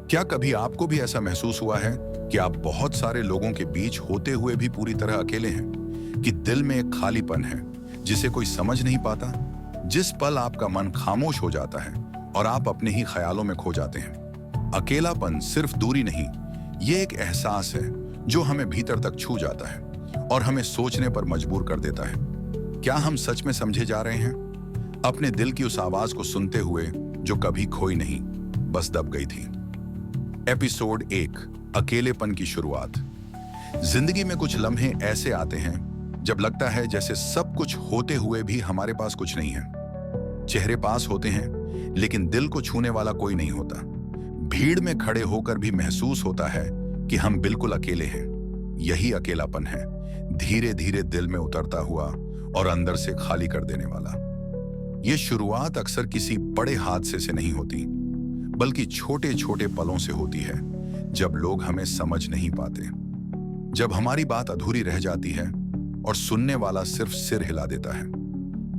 क्या कभी आपको भी ऐसा महसूस हुआ है कि आप बहुत सारे लोगों के बीच होते हुए भी पूरी तरह अकेले हैं, कि दिल में एक खालीपन है जिसे कोई समझ नहीं पाता? जिस पल आपका मन खामोश हो जाता है और आप अपने ही ख्यालों में खो जाते हैं। अकेलापन सिर्फ दूरी नहीं, ये एक एहसास है जो हमें भीतर तक छू जाता है और हमें सोचने पर मजबूर कर देता है। क्या हम सच में समझे जा रहे हैं? अपने दिल की उस आवाज को सुनते हुए जो कभी खोई नहीं, बस दब गई थी। एपिसोड 1, अकेलेपन की शुरुआत। जिंदगी में कुछ लम्हे ऐसे आते हैं जब लगता है जैसे सब कुछ होते हुए भी हमारे पास कुछ नहीं है। चेहरे पास होते हैं लेकिन दिल को छूने वाला कोई नहीं होता। भीड़ में खड़े होकर भी महसूस होता है कि हम बिल्कुल अकेले हैं। यही अकेलापन है, धीरे धीरे दिल में उतरता हुआ और अंदर से खाली कर देने वाला। यह शुरुआत अक्सर किसी बड़े हादसे से नहीं होती, बल्कि छोटे छोटे पलों से होती है, जब लोग हमें समझ नहीं पाते, जब हमारी बात अधूरी रह जाती है और सुनने वाला सिर्फ सिर हिला देता है,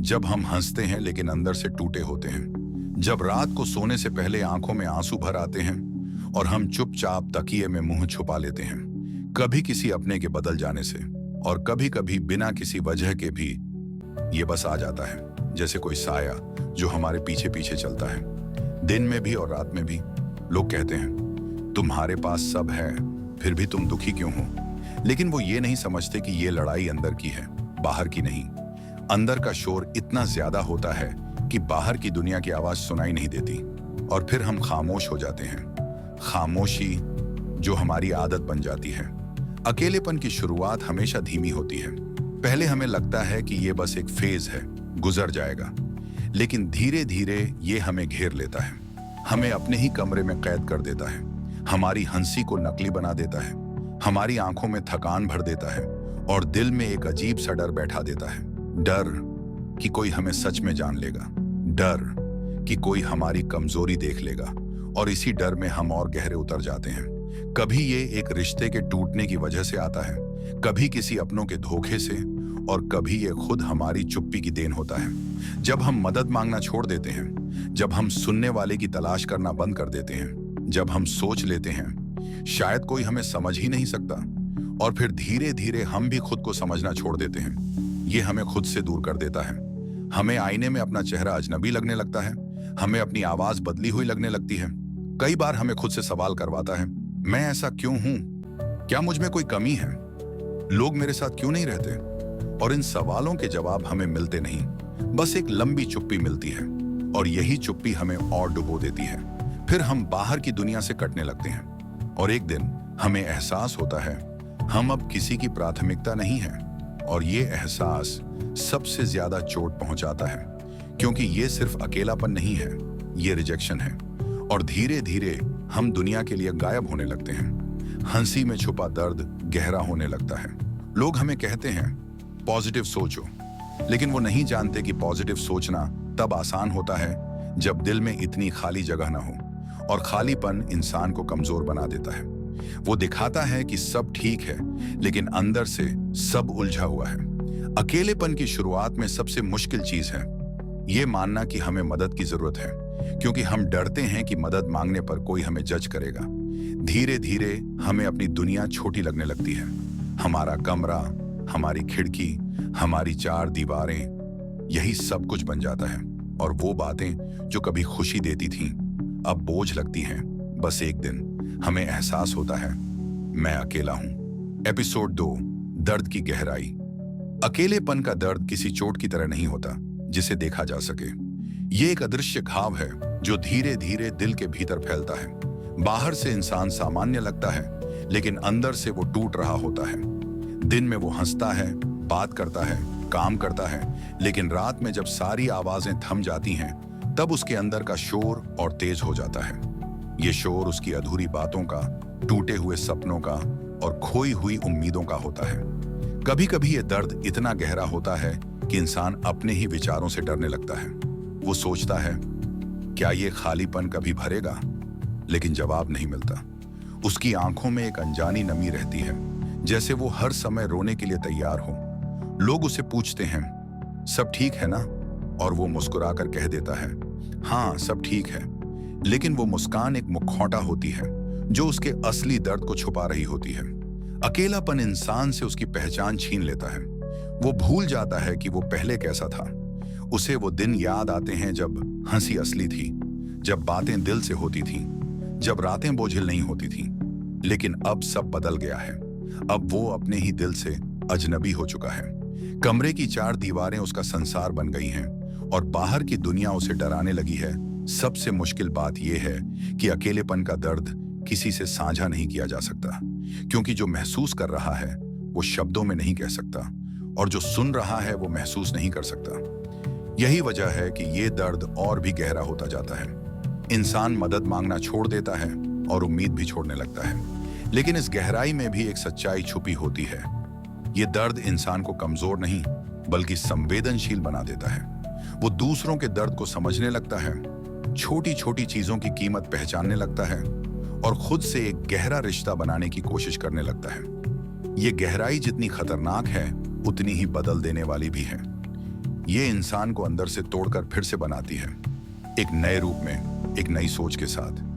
जब हम हंसते हैं लेकिन अंदर से टूटे होते हैं, जब रात को सोने से पहले आंखों में आंसू भर आते हैं और हम चुपचाप तकिए में मुंह छुपा लेते हैं, कभी किसी अपने के बदल जाने से और कभी कभी बिना किसी वजह के भी। ये बस आ जाता है जैसे कोई साया जो हमारे पीछे पीछे चलता है, दिन में भी और रात में भी। लोग कहते हैं तुम्हारे पास सब है फिर भी तुम दुखी क्यों हो, लेकिन वो ये नहीं समझते कि ये लड़ाई अंदर की है, बाहर की नहीं। अंदर का शोर इतना ज्यादा होता है कि बाहर की दुनिया की आवाज सुनाई नहीं देती और फिर हम खामोश हो जाते हैं। खामोशी जो हमारी आदत बन जाती है। अकेलेपन की शुरुआत हमेशा धीमी होती है। पहले हमें लगता है कि ये बस एक फेज है, गुजर जाएगा, लेकिन धीरे धीरे ये हमें घेर लेता है, हमें अपने ही कमरे में कैद कर देता है, हमारी हंसी को नकली बना देता है, हमारी आंखों में थकान भर देता है और दिल में एक अजीब सा डर बैठा देता है। डर कि कोई हमें सच में जान लेगा, डर कि कोई हमारी कमजोरी देख लेगा, और इसी डर में हम और गहरे उतर जाते हैं। कभी ये एक रिश्ते के टूटने की वजह से आता है, कभी किसी अपनों के धोखे से, और कभी ये खुद हमारी चुप्पी की देन होता है। जब हम मदद मांगना छोड़ देते हैं, जब हम सुनने वाले की तलाश करना बंद कर देते हैं, जब हम सोच लेते हैं शायद कोई हमें समझ ही नहीं सकता, और फिर धीरे धीरे हम भी खुद को समझना छोड़ देते हैं। ये हमें खुद से दूर कर देता है। हमें आईने में अपना चेहरा अजनबी लगने लगता है, हमें अपनी आवाज बदली हुई लगने लगती है। कई बार हमें खुद से सवाल करवाता है, मैं ऐसा क्यों हूं? क्या मुझ में कोई कमी है? लोग मेरे साथ क्यों नहीं रहते? और इन सवालों के जवाब हमें मिलते नहीं, बस एक लंबी चुप्पी मिलती है, और यही चुप्पी हमें और डुबो देती है। फिर हम बाहर की दुनिया से कटने लगते हैं और एक दिन हमें एहसास होता है हम अब किसी की प्राथमिकता नहीं है, और ये एहसास सबसे ज्यादा चोट पहुंचाता है, क्योंकि ये सिर्फ अकेलापन नहीं है, ये रिजेक्शन है। और धीरे धीरे हम दुनिया के लिए गायब होने लगते हैं। हंसी में छुपा दर्द गहरा होने लगता है। लोग हमें कहते हैं पॉजिटिव सोचो, लेकिन वो नहीं जानते कि पॉजिटिव सोचना तब आसान होता है जब दिल में इतनी खाली जगह ना हो, और खालीपन इंसान को कमजोर बना देता है। वो दिखाता है कि सब ठीक है, लेकिन अंदर से सब उलझा हुआ है। अकेलेपन की शुरुआत में सबसे मुश्किल चीज है ये मानना कि हमें मदद की जरूरत है, क्योंकि हम डरते हैं कि मदद मांगने पर कोई हमें जज करेगा। धीरे धीरे हमें अपनी दुनिया छोटी लगने लगती है। हमारा कमरा, हमारी खिड़की, हमारी 4 दीवारें, यही सब कुछ बन जाता है, और वो बातें जो कभी खुशी देती थीं अब बोझ लगती हैं। बस एक दिन हमें एहसास होता है मैं अकेला हूं। एपिसोड 2, दर्द की गहराई। अकेलेपन का दर्द किसी चोट की तरह नहीं होता जिसे देखा जा सके। ये एक अदृश्य घाव है जो धीरे धीरे दिल के भीतर फैलता है। बाहर से इंसान सामान्य लगता है, लेकिन अंदर से वो टूट रहा होता है। दिन में वो हंसता है, बात करता है, काम करता है, लेकिन रात में जब सारी आवाजें थम जाती हैं, तब उसके अंदर का शोर और तेज हो जाता है। ये शोर उसकी अधूरी बातों का, टूटे हुए सपनों का और खोई हुई उम्मीदों का होता है। कभी कभी ये दर्द इतना गहरा होता है कि इंसान अपने ही विचारों से डरने लगता है। वो सोचता है क्या ये खालीपन कभी भरेगा, लेकिन जवाब नहीं मिलता। उसकी आंखों में एक अनजानी नमी रहती है, जैसे वो हर समय रोने के लिए तैयार हो। लोग उसे पूछते हैं सब ठीक है ना, और वो मुस्कुराकर कह देता है हाँ सब ठीक है। लेकिन वो मुस्कान एक मुखौटा होती है, जो उसके असली दर्द को छुपा रही होती है। अकेलापन इंसान से उसकी पहचान छीन लेता है। वो भूल जाता है कि वो पहले कैसा था। उसे वो दिन याद आते हैं जब हंसी असली थी, जब बातें दिल से होती थीं, जब रातें बोझिल नहीं होती थीं। लेकिन अब सब बदल गया है। अब वो अपने ही दिल से अजनबी हो चुका है। कमरे की 4 दीवारें उसका संसार बन गई हैं और बाहर की दुनिया उसे डराने लगी है। सबसे मुश्किल बात यह है कि अकेलेपन का दर्द किसी से साझा नहीं किया जा सकता, क्योंकि जो महसूस कर रहा है वो शब्दों में नहीं कह सकता और जो सुन रहा है वो महसूस नहीं कर सकता। यही वजह है कि ये दर्द और भी गहरा होता जाता है। इंसान मदद मांगना छोड़ देता है और उम्मीद भी छोड़ने लगता है। लेकिन इस गहराई में भी एक सच्चाई छुपी होती है। ये दर्द इंसान को कमजोर नहीं बल्कि संवेदनशील बना देता है। वो दूसरों के दर्द को समझने लगता है, छोटी छोटी चीजों की कीमत पहचानने लगता है और खुद से एक गहरा रिश्ता बनाने की कोशिश करने लगता है। ये गहराई जितनी खतरनाक है उतनी ही बदल देने वाली भी है। ये इंसान को अंदर से तोड़कर फिर से बनाती है, एक नए रूप में, एक नई सोच के साथ।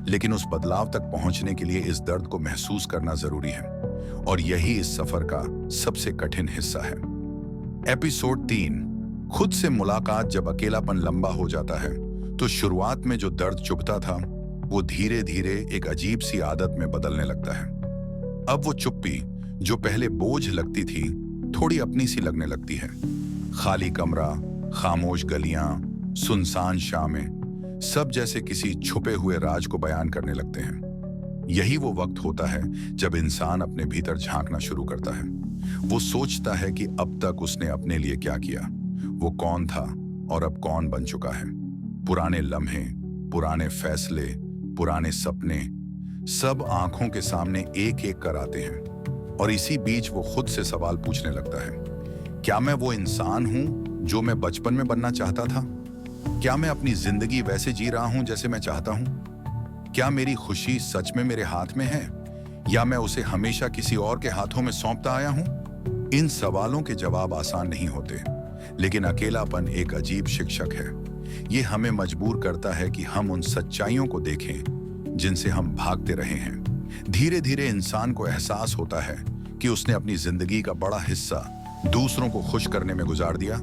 लेकिन उस बदलाव तक पहुंचने के लिए इस दर्द को महसूस करना जरूरी है और यही इस सफर का सबसे कठिन हिस्सा है। एपिसोड 3, खुद से मुलाकात। जब अकेलापन लंबा हो जाता है तो शुरुआत में जो दर्द चुभता था वो धीरे धीरे एक अजीब सी आदत में बदलने लगता है। अब वो चुप्पी जो पहले बोझ लगती थी थोड़ी अपनी सी लगने लगती है। खाली कमरा, खामोश गलियां, सुनसान शामें, सब जैसे किसी छुपे हुए राज को बयान करने लगते हैं। यही वो वक्त होता है जब इंसान अपने भीतर झांकना शुरू करता है। वो सोचता है कि अब तक उसने अपने लिए क्या किया, वो कौन था और अब कौन बन चुका है। पुराने लम्हे, पुराने फैसले, पुराने सपने, सब आंखों के सामने एक एक कर आते हैं। और इसी बीच वो खुद से सवाल पूछने लगता है, क्या मैं वो इंसान हूं जो मैं बचपन में बनना चाहता था? क्या मैं अपनी जिंदगी वैसे जी रहा हूं जैसे मैं चाहता हूं? क्या मेरी खुशी सच में मेरे हाथ में है या मैं उसे हमेशा किसी और के हाथों में सौंपता आया हूं? इन सवालों के जवाब आसान नहीं होते, लेकिन अकेलापन एक अजीब शिक्षक है। ये हमें मजबूर करता है कि हम उन सच्चाइयों को देखें जिनसे हम भागते रहे हैं। धीरे धीरे इंसान को एहसास होता है कि उसने अपनी जिंदगी का बड़ा हिस्सा दूसरों को खुश करने में गुजार दिया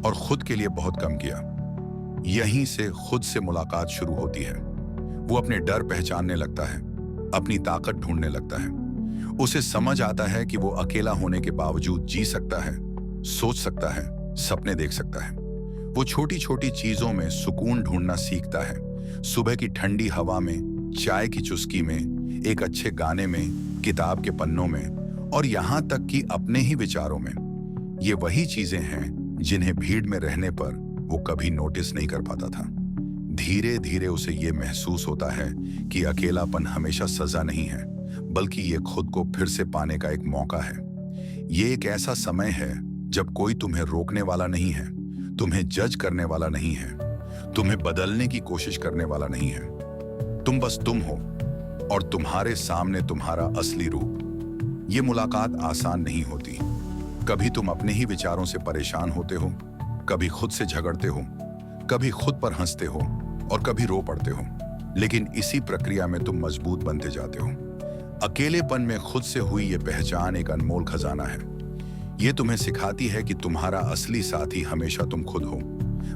और खुद के लिए बहुत कम किया। यहीं से खुद से मुलाकात शुरू होती है। वो अपने डर पहचानने लगता है, अपनी ताकत ढूंढने लगता है। उसे समझ आता है कि वो अकेला होने के बावजूद जी सकता है, सोच सकता है, सपने देख सकता है। वो छोटी छोटी चीजों में सुकून ढूंढना सीखता है। सुबह की ठंडी हवा में, चाय की चुस्की में, एक अच्छे गाने में, किताब के पन्नों में और यहां तक कि अपने ही विचारों में। ये वही चीजें हैं जिन्हें भीड़ में रहने पर वो कभी नोटिस नहीं कर पाता था। धीरे धीरे उसे ये महसूस होता है कि अकेलापन हमेशा सजा नहीं है, बल्कि ये खुद को फिर से पाने का एक मौका है। ये एक ऐसा समय है जब कोई तुम्हें रोकने वाला नहीं है, तुम्हें जज करने वाला नहीं है, तुम्हें बदलने की कोशिश करने वाला नहीं है। तुम बस तुम हो और तुम्हारे सामने तुम्हारा असली रूप। ये मुलाकात आसान नहीं होती। कभी तुम अपने ही विचारों से परेशान होते हो, कभी खुद से झगड़ते हो, कभी खुद पर हंसते हो और कभी रो पड़ते हो। लेकिन इसी प्रक्रिया में तुम मजबूत बनते जाते हो। अकेलेपन में खुद से हुई ये पहचान एक अनमोल खजाना है। ये तुम्हें सिखाती है कि तुम्हारा असली साथी हमेशा तुम खुद हो।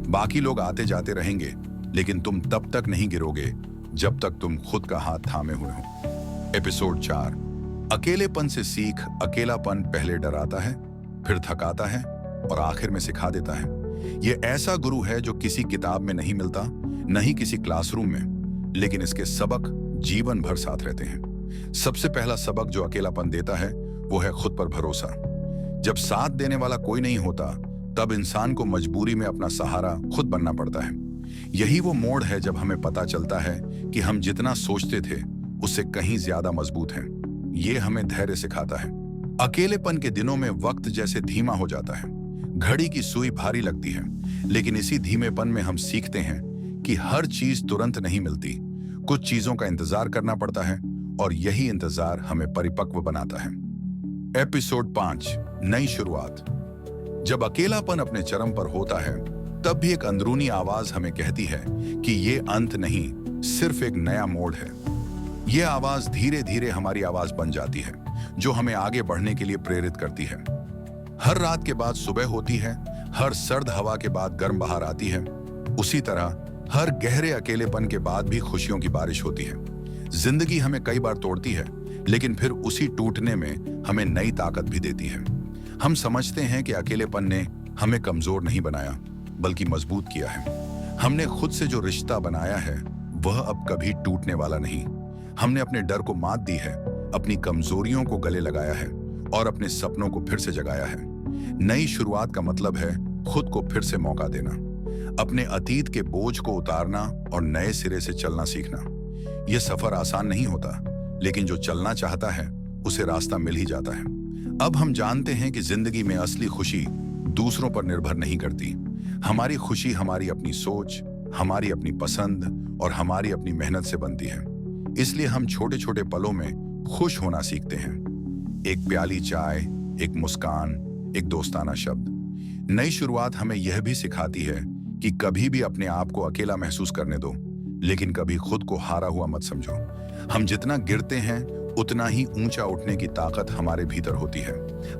बाकी लोग आते जाते रहेंगे, लेकिन तुम तब तक नहीं गिरोगे जब तक तुम खुद का हाथ थामे हुए हो। एपिसोड 4, अकेलेपन से सीख। अकेलापन पहले डराता है, फिर थकाता है और आखिर में सिखा देता है। ये ऐसा गुरु है जो किसी किताब में नहीं मिलता, न ही किसी क्लासरूम में, लेकिन इसके सबक जीवन भर साथ रहते हैं। सबसे पहला सबक जो अकेलापन देता है वो है खुद पर भरोसा। जब साथ देने वाला कोई नहीं होता, तब इंसान को मजबूरी में अपना सहारा खुद बनना पड़ता है। यही वो मोड़ है जब हमें पता चलता है कि हम जितना सोचते थे उससे कहीं ज्यादा मजबूत हैं। ये हमें धैर्य सिखाता है। अकेलेपन के दिनों में वक्त जैसे धीमा हो जाता है, घड़ी की सुई भारी लगती है, लेकिन इसी धीमेपन में हम सीखते हैं कि हर चीज तुरंत नहीं मिलती। कुछ चीजों का इंतजार करना पड़ता है और यही इंतजार हमें परिपक्व बनाता है। एपिसोड 5, नई शुरुआत। जब अकेलापन अपने चरम पर होता है, तब भी एक अंदरूनी आवाज हमें कहती है कि ये अंत नहीं, सिर्फ एक नया मोड़ है। ये आवाज धीरे धीरे हमारी आवाज बन जाती है, जो हमें आगे बढ़ने के लिए प्रेरित करती है। हर रात के बाद सुबह होती है, हर सर्द हवा के बाद गर्म बहार आती है। उसी तरह हर गहरे अकेलेपन के बाद भी खुशियों की बारिश होती है। जिंदगी हमें कई बार तोड़ती है, लेकिन फिर उसी टूटने में हमें नई ताकत भी देती है। हम समझते हैं कि अकेलेपन ने हमें कमजोर नहीं बनाया, बल्कि मजबूत किया है। हमने खुद से जो रिश्ता बनाया है वह अब कभी टूटने वाला नहीं। हमने अपने डर को मात दी है, अपनी कमजोरियों को गले लगाया है और अपने सपनों को फिर से जगाया है। नई शुरुआत का मतलब है खुद को फिर से मौका देना, अपने अतीत के बोझ को उतारना और नए सिरे से चलना सीखना। यह सफर आसान नहीं होता, लेकिन जो चलना चाहता है उसे रास्ता मिल ही जाता है। अब हम जानते हैं कि जिंदगी में असली खुशी दूसरों पर निर्भर नहीं करती। हमारी खुशी हमारी अपनी सोच, हमारी अपनी पसंद और हमारी अपनी मेहनत से बनती है। इसलिए हम छोटे छोटे पलों में खुश होना सीखते हैं। एक प्याली चाय, एक मुस्कान, एक दोस्ताना शब्द। नई शुरुआत हमें यह भी सिखाती है कि कभी भी अपने आप को अकेला महसूस करने दो, लेकिन कभी खुद को हारा हुआ मत समझो। हम जितना गिरते हैं उतना ही ऊंचा उठने की ताकत हमारे भीतर होती है।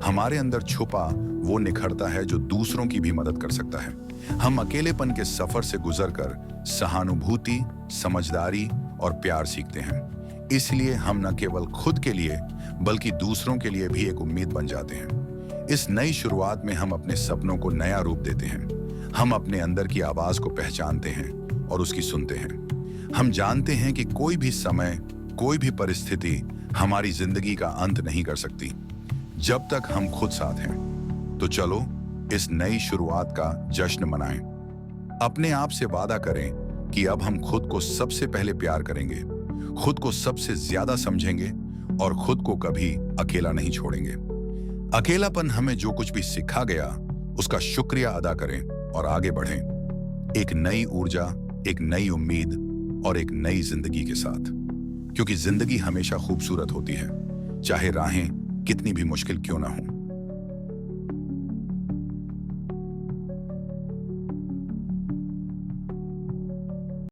हमारे अंदर छुपा वो निखरता है जो दूसरों की भी मदद कर सकता है। हम अकेलेपन के सफर से गुजरकर सहानुभूति, समझदारी और प्यार सीखते हैं। इसलिए हम न केवल खुद के लिए बल्कि दूसरों के लिए भी एक उम्मीद बन जाते हैं। इस नई शुरुआत में हम अपने सपनों को नया रूप देते हैं। हम अपने अंदर की आवाज को पहचानते हैं और उसकी सुनते हैं। हम जानते हैं कि कोई भी समय, कोई भी परिस्थिति हमारी जिंदगी का अंत नहीं कर सकती, जब तक हम खुद साथ हैं। तो चलो इस नई शुरुआत का जश्न मनाएं। अपने आप से वादा करें कि अब हम खुद को सबसे पहले प्यार करेंगे, खुद को सबसे ज्यादा समझेंगे और खुद को कभी अकेला नहीं छोड़ेंगे। अकेलापन हमें जो कुछ भी सिखा गया उसका शुक्रिया अदा करें और आगे बढ़ें, एक नई ऊर्जा, एक नई उम्मीद और एक नई जिंदगी के साथ। क्योंकि जिंदगी हमेशा खूबसूरत होती है, चाहे राहें कितनी भी मुश्किल क्यों ना हो।